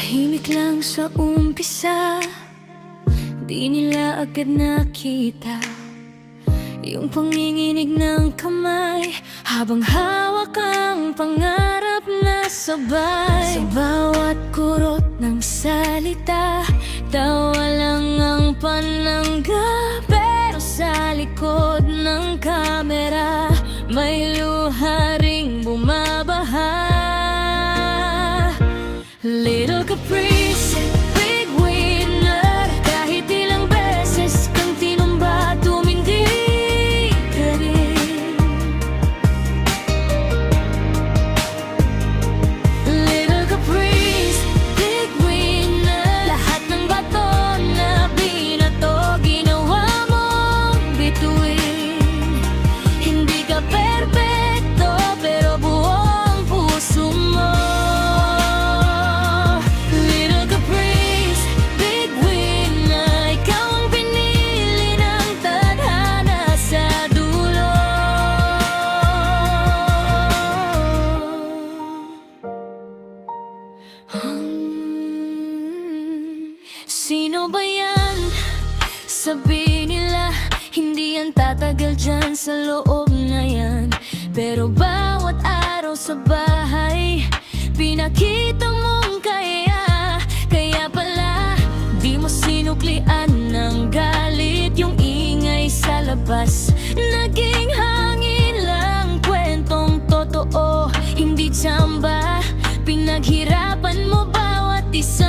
Tahimik lang sa umpisa, di nila agad nakita yung panginginig ng kamay habang hawak ang pangarap na sabay. Sa bawat kurot ng salita, tawa lang ang panangga. Pero sa likod ng kamera, may luha ring bumabaha. Little caprice, big winner. Kahit ilang beses kang tinumba, tumindi ka rin. Little caprice, big winner. Lahat ng bato na binato, ginawa mong bituin. Hindi ka perfecto, pero buong puso mo. Sino ba yan? Sabi nila, hindi yan tatagal dyan sa loob na yan. Pero bawat araw sa bahay, pinakita mong kaya. Kaya pala, di mo sinuklian ng galit yung ingay sa labas. Naging hangin lang, kwentong totoo, hindi tsamba. Pinaghirapan mo bawat isa.